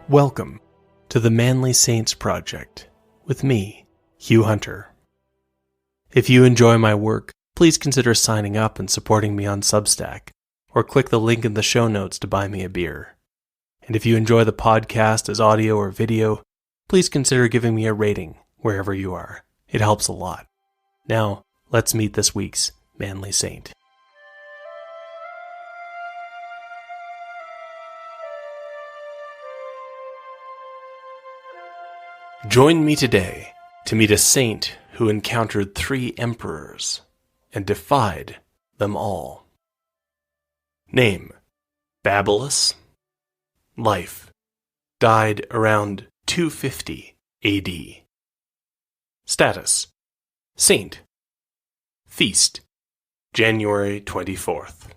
Welcome to the Manly Saints Project with me, Hugh Hunter. If you enjoy my work, please consider signing up and supporting me on Substack, or click the link in the show notes to buy me a beer. And if you enjoy the podcast as audio or video, please consider giving me a rating wherever you are. It helps a lot. Now, let's meet this week's Manly Saint. Join me today to meet a saint who encountered 3 emperors and defied them all. Name: Babylas. Life: died around 250 AD. Status: saint. Feast: January 24th.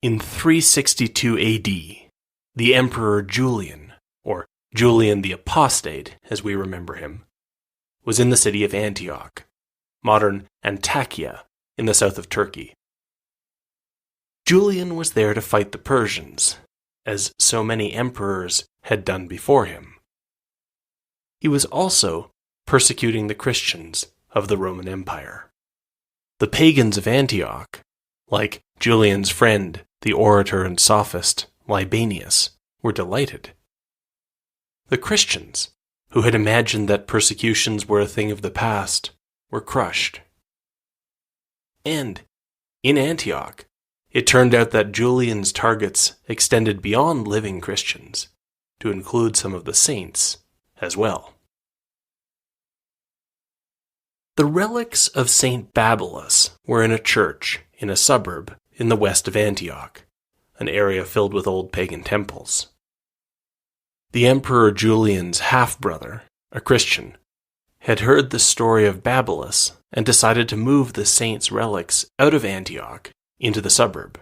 In 362 AD, the Emperor Julian, or Julian the Apostate, as we remember him, was in the city of Antioch, modern Antakya, in the south of Turkey. Julian was there to fight the Persians, as so many emperors had done before him. He was also persecuting the Christians of the Roman Empire. The pagans of Antioch, like Julian's friend, the orator and sophist Libanius, were delighted. The Christians, who had imagined that persecutions were a thing of the past, were crushed. And, in Antioch, it turned out that Julian's targets extended beyond living Christians, to include some of the saints as well. The relics of Saint Babylas were in a church in a suburb in the west of Antioch, an area filled with old pagan temples. The Emperor Julian's half-brother, a Christian, had heard the story of Babylas and decided to move the saint's relics out of Antioch into the suburb.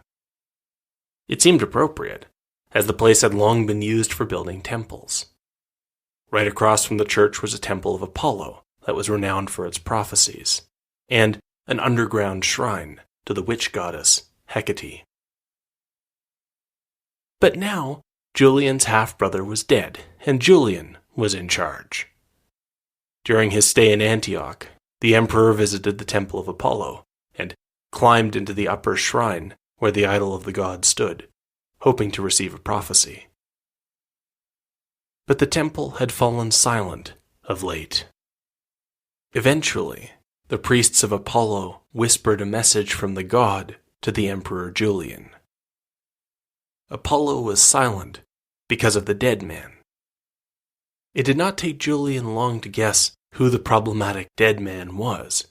It seemed appropriate, as the place had long been used for building temples. Right across from the church was a temple of Apollo that was renowned for its prophecies, and an underground shrine to the witch goddess Hecate. But now, Julian's half-brother was dead, and Julian was in charge. During his stay in Antioch, the emperor visited the temple of Apollo, and climbed into the upper shrine where the idol of the god stood, hoping to receive a prophecy. But the temple had fallen silent of late. Eventually, the priests of Apollo whispered a message from the god to the Emperor Julian. Apollo was silent because of the dead man. It did not take Julian long to guess who the problematic dead man was.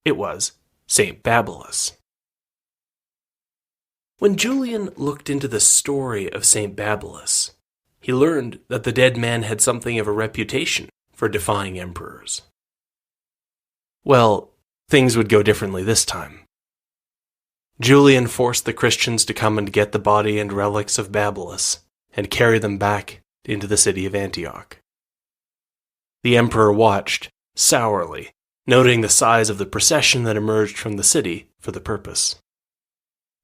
It was Saint Babylas. When Julian looked into the story of Saint Babylas, he learned that the dead man had something of a reputation for defying emperors. Well, things would go differently this time. Julian forced the Christians to come and get the body and relics of Babylas and carry them back into the city of Antioch. The emperor watched, sourly, noting the size of the procession that emerged from the city for the purpose.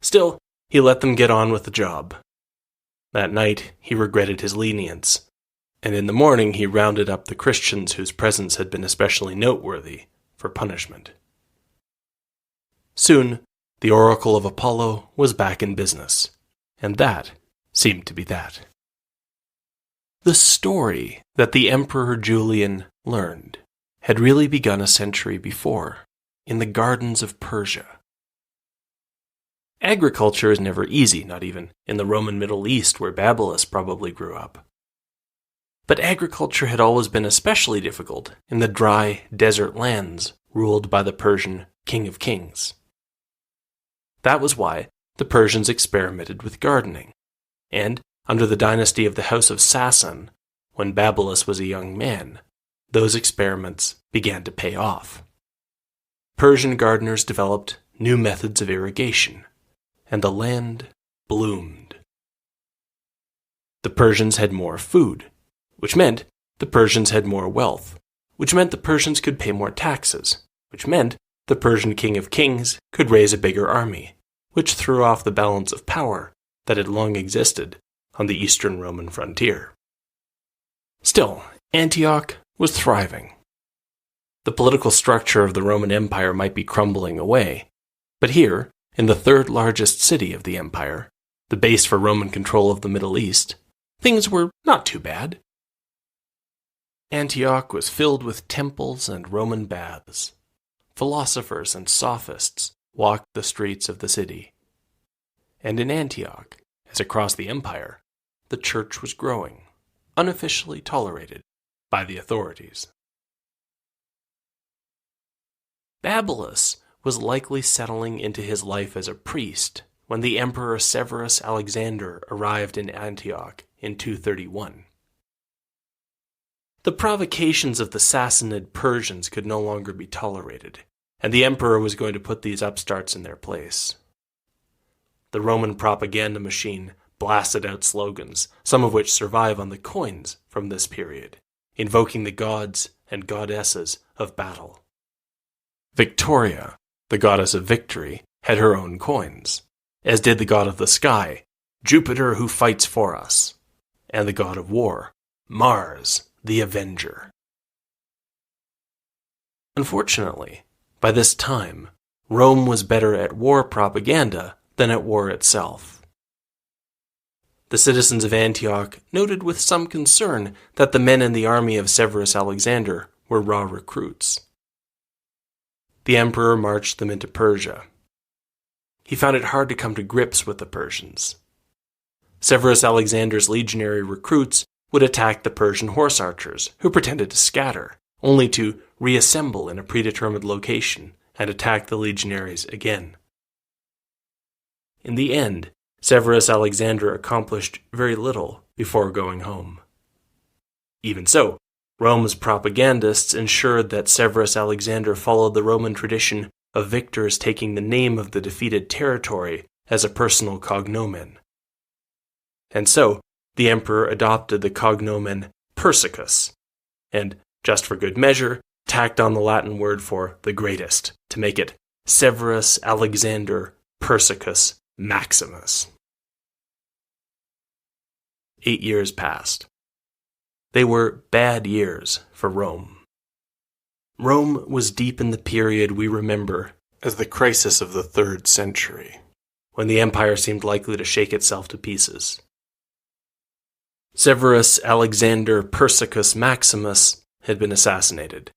Still, he let them get on with the job. That night, he regretted his lenience, and in the morning he rounded up the Christians whose presence had been especially noteworthy for punishment. Soon, the oracle of Apollo was back in business, and that seemed to be that. The story that the Emperor Julian learned had really begun a century before, in the gardens of Persia. Agriculture is never easy, not even in the Roman Middle East where Babylas probably grew up. But agriculture had always been especially difficult in the dry, desert lands ruled by the Persian King of Kings. That was why the Persians experimented with gardening, and under the dynasty of the House of Sassan, when Babylas was a young man, those experiments began to pay off. Persian gardeners developed new methods of irrigation, and the land bloomed. The Persians had more food, which meant the Persians had more wealth, which meant the Persians could pay more taxes, which meant the Persian King of Kings could raise a bigger army, which threw off the balance of power that had long existed on the eastern Roman frontier. Still, Antioch was thriving. The political structure of the Roman Empire might be crumbling away, but here, in the third largest city of the empire, the base for Roman control of the Middle East, things were not too bad. Antioch was filled with temples and Roman baths. Philosophers and sophists walked the streets of the city. And in Antioch, as across the empire, the church was growing, unofficially tolerated by the authorities. Babylas was likely settling into his life as a priest when the Emperor Severus Alexander arrived in Antioch in 231. The provocations of the Sassanid Persians could no longer be tolerated, and the emperor was going to put these upstarts in their place. The Roman propaganda machine blasted out slogans, some of which survive on the coins from this period, invoking the gods and goddesses of battle. Victoria, the goddess of victory, had her own coins, as did the god of the sky, Jupiter who fights for us, and the god of war, Mars, the Avenger. Unfortunately, by this time, Rome was better at war propaganda than at war itself. The citizens of Antioch noted with some concern that the men in the army of Severus Alexander were raw recruits. The emperor marched them into Persia. He found it hard to come to grips with the Persians. Severus Alexander's legionary recruits would attack the Persian horse archers, who pretended to scatter, only to reassemble in a predetermined location and attack the legionaries again. In the end, Severus Alexander accomplished very little before going home. Even so, Rome's propagandists ensured that Severus Alexander followed the Roman tradition of victors taking the name of the defeated territory as a personal cognomen. And so, the emperor adopted the cognomen Persicus, and, just for good measure, tacked on the Latin word for the greatest to make it Severus Alexander Persicus Maximus. 8 years passed. They were bad years for Rome. Rome was deep in the period we remember as the crisis of the 3rd century, when the empire seemed likely to shake itself to pieces. Severus Alexander Persicus Maximus had been assassinated,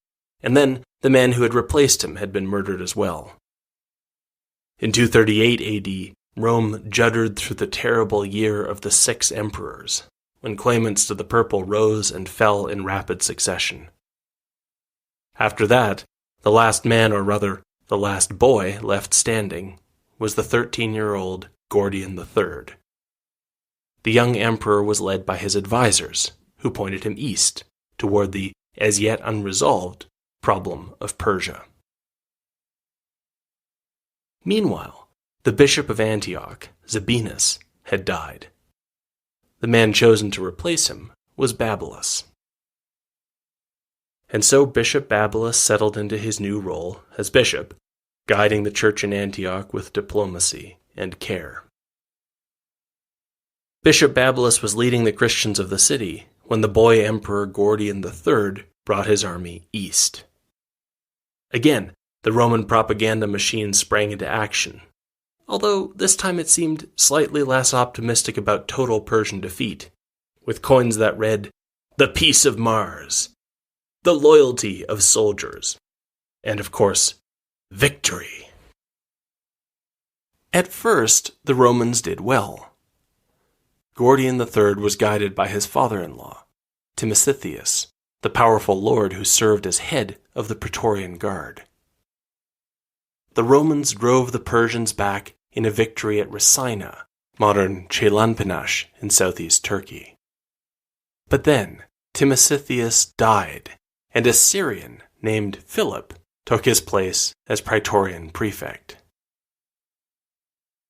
and then the man who had replaced him had been murdered as well. In 238 AD, Rome juddered through the terrible year of the 6 emperors, when claimants to the purple rose and fell in rapid succession. After that, the last man, or rather, the last boy left standing, was the 13-year-old Gordian III. The young emperor was led by his advisors, who pointed him east, toward the as yet unresolved problem of Persia. Meanwhile, the bishop of Antioch, Sabinus, had died. The man chosen to replace him was Babylas. And so Bishop Babylas settled into his new role as bishop, guiding the church in Antioch with diplomacy and care. Bishop Babylas was leading the Christians of the city when the boy emperor Gordian III brought his army east. Again, the Roman propaganda machine sprang into action, although this time it seemed slightly less optimistic about total Persian defeat, with coins that read, "The peace of Mars," "The loyalty of soldiers," and of course, victory. At first, the Romans did well. Gordian III was guided by his father-in-law, Timesitheus, the powerful lord who served as head of the Praetorian Guard. The Romans drove the Persians back in a victory at Rasina, modern Ceylanpanash in southeast Turkey. But then, Timesitheus died, and a Syrian named Philip took his place as Praetorian prefect.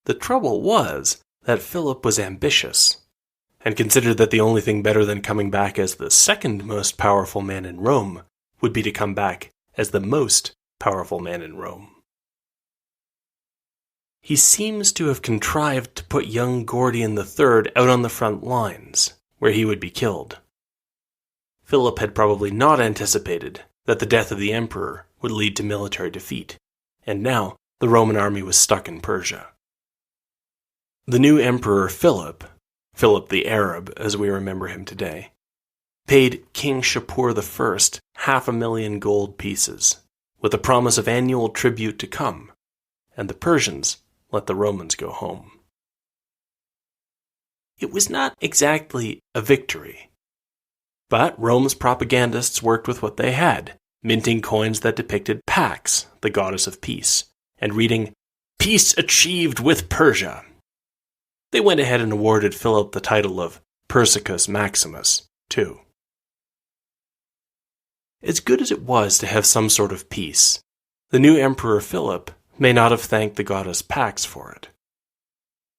The trouble was that Philip was ambitious, and considered that the only thing better than coming back as the second most powerful man in Rome would be to come back as the most powerful man in Rome. He seems to have contrived to put young Gordian III out on the front lines, where he would be killed. Philip had probably not anticipated that the death of the emperor would lead to military defeat, and now the Roman army was stuck in Persia. The new emperor Philip the Arab as we remember him today, paid King Shapur I 500,000 gold pieces, with a promise of annual tribute to come, and the Persians let the Romans go home. It was not exactly a victory, but Rome's propagandists worked with what they had, minting coins that depicted Pax, the goddess of peace, and reading, "Peace achieved with Persia." They went ahead and awarded Philip the title of Persicus Maximus, too. As good as it was to have some sort of peace, the new Emperor Philip may not have thanked the goddess Pax for it.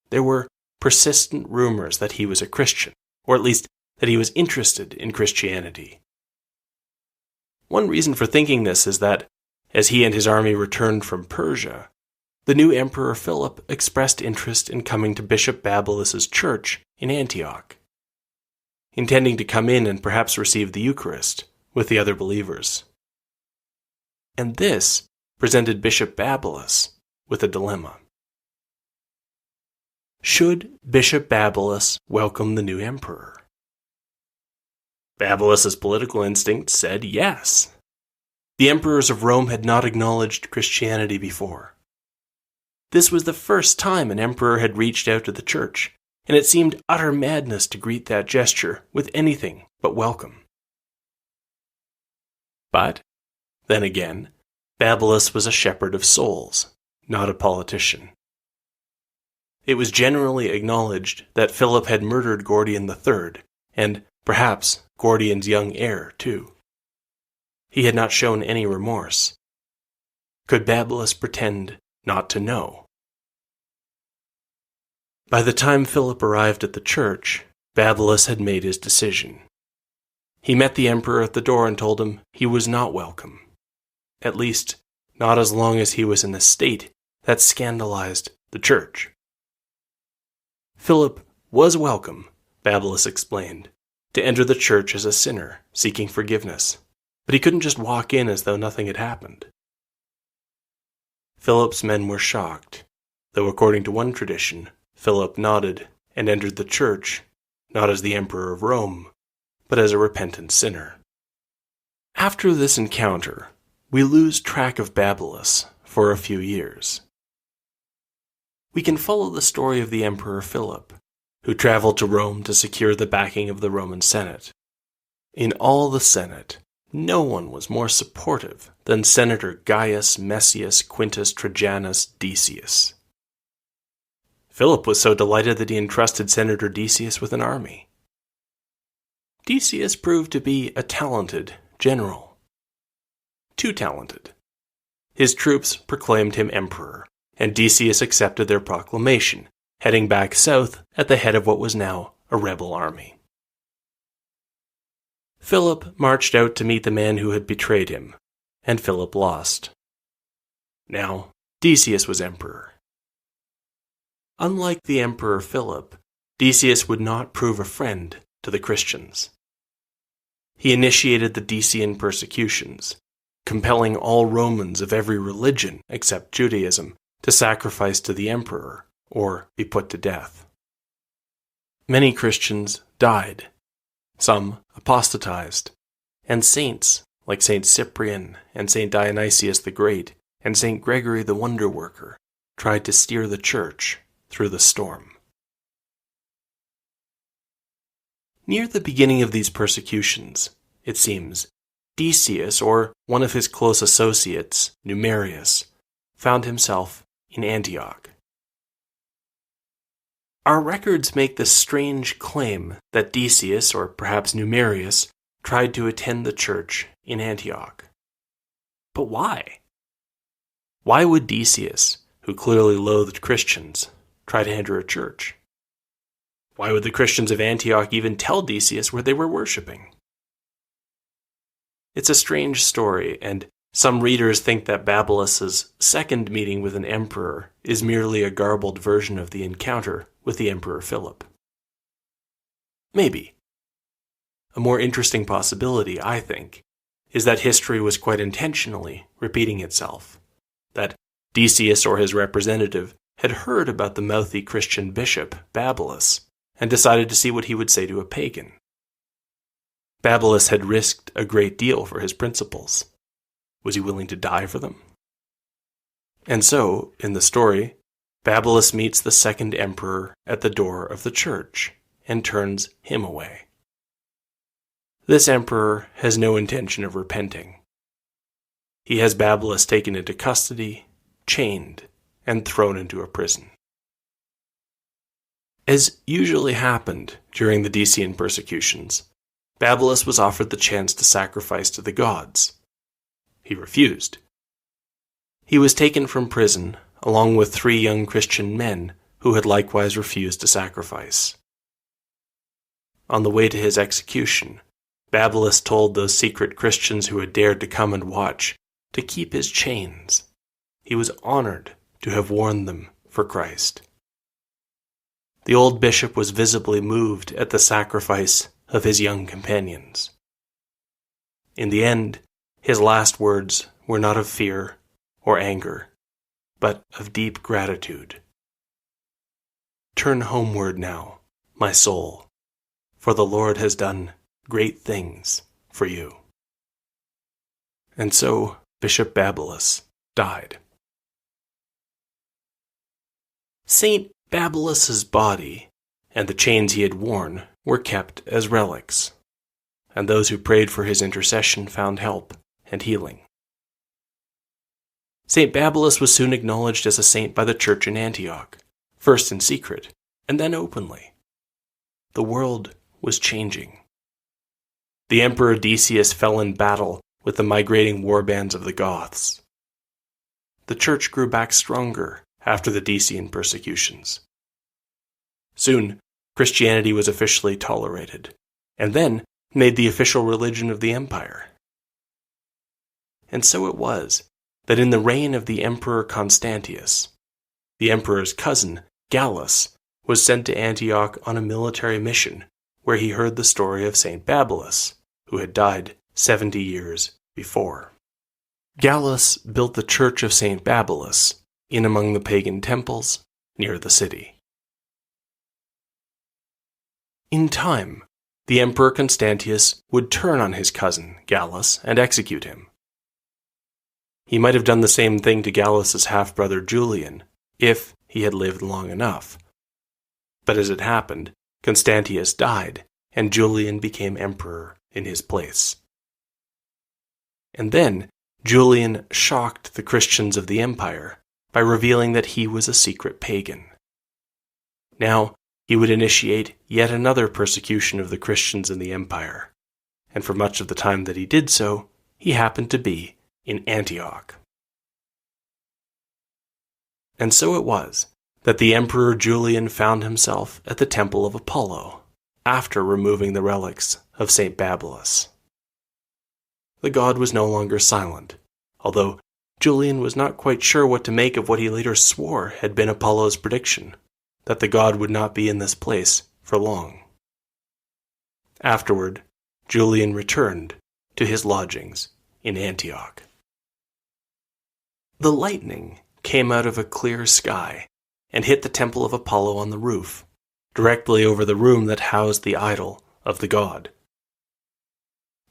There were persistent rumors that he was a Christian, or at least that he was interested in Christianity. One reason for thinking this is that, as he and his army returned from Persia, the new Emperor Philip expressed interest in coming to Bishop Babylas' church in Antioch, intending to come in and perhaps receive the Eucharist with the other believers. And this presented Bishop Babylas with a dilemma. Should Bishop Babylas welcome the new emperor? Babylas' political instinct said yes. The emperors of Rome had not acknowledged Christianity before. This was the first time an emperor had reached out to the church, and it seemed utter madness to greet that gesture with anything but welcome. But, then again, Babylas was a shepherd of souls, not a politician. It was generally acknowledged that Philip had murdered Gordian III, and perhaps Gordian's young heir, too. He had not shown any remorse. Could Babylas pretend not to know? By the time Philip arrived at the church, Babylas had made his decision. He met the emperor at the door and told him he was not welcome. At least, not as long as he was in a state that scandalized the church. Philip was welcome, Babylas explained, to enter the church as a sinner seeking forgiveness, but he couldn't just walk in as though nothing had happened. Philip's men were shocked, though according to one tradition, Philip nodded and entered the church, not as the emperor of Rome, but as a repentant sinner. After this encounter, we lose track of Babylas for a few years. We can follow the story of the Emperor Philip, who traveled to Rome to secure the backing of the Roman Senate. In all the Senate, no one was more supportive than Senator Gaius Messius Quintus Trajanus Decius. Philip was so delighted that he entrusted Senator Decius with an army. Decius proved to be a talented general. Too talented. His troops proclaimed him emperor, and Decius accepted their proclamation, heading back south at the head of what was now a rebel army. Philip marched out to meet the man who had betrayed him, and Philip lost. Now, Decius was emperor. Unlike the Emperor Philip, Decius would not prove a friend to the Christians. He initiated the Decian persecutions, compelling all Romans of every religion except Judaism to sacrifice to the emperor or be put to death. Many Christians died, some apostatized, and saints like Saint Cyprian and Saint Dionysius the Great and Saint Gregory the Wonder Worker tried to steer the church through the storm. Near the beginning of these persecutions, it seems, Decius, or one of his close associates, Numerius, found himself in Antioch. Our records make the strange claim that Decius, or perhaps Numerius, tried to attend the church in Antioch. But why? Why would Decius, who clearly loathed Christians, try to enter a church? Why would the Christians of Antioch even tell Decius where they were worshipping? It's a strange story, and some readers think that Babylas' second meeting with an emperor is merely a garbled version of the encounter with the Emperor Philip. Maybe. A more interesting possibility, I think, is that history was quite intentionally repeating itself, that Decius or his representative had heard about the mouthy Christian bishop, Babylas, and decided to see what he would say to a pagan. Babylas had risked a great deal for his principles. Was he willing to die for them? And so, in the story, Babylas meets the second emperor at the door of the church and turns him away. This emperor has no intention of repenting. He has Babylas taken into custody, chained, and thrown into a prison. As usually happened during the Decian persecutions, Babylas was offered the chance to sacrifice to the gods. He refused. He was taken from prison along with 3 young Christian men who had likewise refused to sacrifice. On the way to his execution, Babylas told those secret Christians who had dared to come and watch to keep his chains. He was honored to have worn them for Christ. The old bishop was visibly moved at the sacrifice of his young companions. In the end, his last words were not of fear or anger, but of deep gratitude. "Turn homeward now, my soul, for the Lord has done great things for you." And so Bishop Babylas died. Saint Babylas's body and the chains he had worn were kept as relics, and those who prayed for his intercession found help and healing. Saint Babylas was soon acknowledged as a saint by the church in Antioch, first in secret, and then openly. The world was changing. The Emperor Decius fell in battle with the migrating warbands of the Goths. The church grew back stronger after the Decian persecutions. Soon, Christianity was officially tolerated, and then made the official religion of the empire. And so it was that in the reign of the Emperor Constantius, the emperor's cousin, Gallus, was sent to Antioch on a military mission where he heard the story of Saint Babylas, who had died 70 years before. Gallus built the church of Saint Babylas in among the pagan temples near the city. In time, the Emperor Constantius would turn on his cousin, Gallus, and execute him. He might have done the same thing to Gallus's half-brother Julian, if he had lived long enough. But as it happened, Constantius died, and Julian became emperor in his place. And then Julian shocked the Christians of the empire by revealing that he was a secret pagan. Now, he would initiate yet another persecution of the Christians in the empire, and for much of the time that he did so, he happened to be in Antioch. And so it was that the Emperor Julian found himself at the Temple of Apollo, after removing the relics of St. Babylas. The god was no longer silent, although Julian was not quite sure what to make of what he later swore had been Apollo's prediction, that the god would not be in this place for long. Afterward, Julian returned to his lodgings in Antioch. The lightning came out of a clear sky and hit the temple of Apollo on the roof, directly over the room that housed the idol of the god.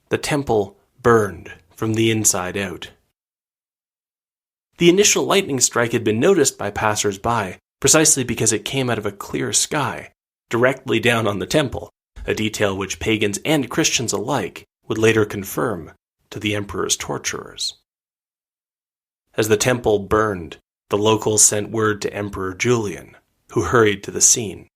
The temple burned from the inside out. The initial lightning strike had been noticed by passers-by precisely because it came out of a clear sky, directly down on the temple, a detail which pagans and Christians alike would later confirm to the emperor's torturers. As the temple burned, the locals sent word to Emperor Julian, who hurried to the scene.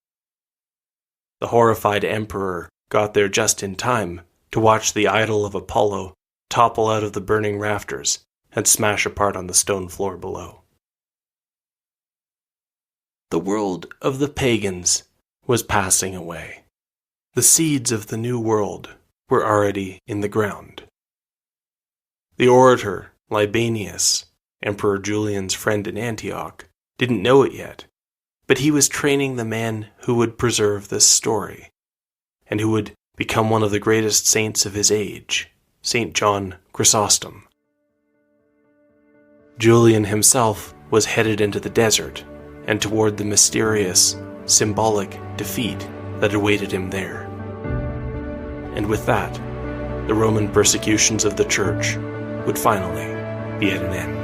The horrified emperor got there just in time to watch the idol of Apollo topple out of the burning rafters and smash apart on the stone floor below. The world of the pagans was passing away. The seeds of the new world were already in the ground. The orator, Libanius, Emperor Julian's friend in Antioch, didn't know it yet, but he was training the man who would preserve this story, and who would become one of the greatest saints of his age, St. John Chrysostom. Julian himself was headed into the desert and toward the mysterious, symbolic defeat that awaited him there. And with that, the Roman persecutions of the Church would finally be at an end.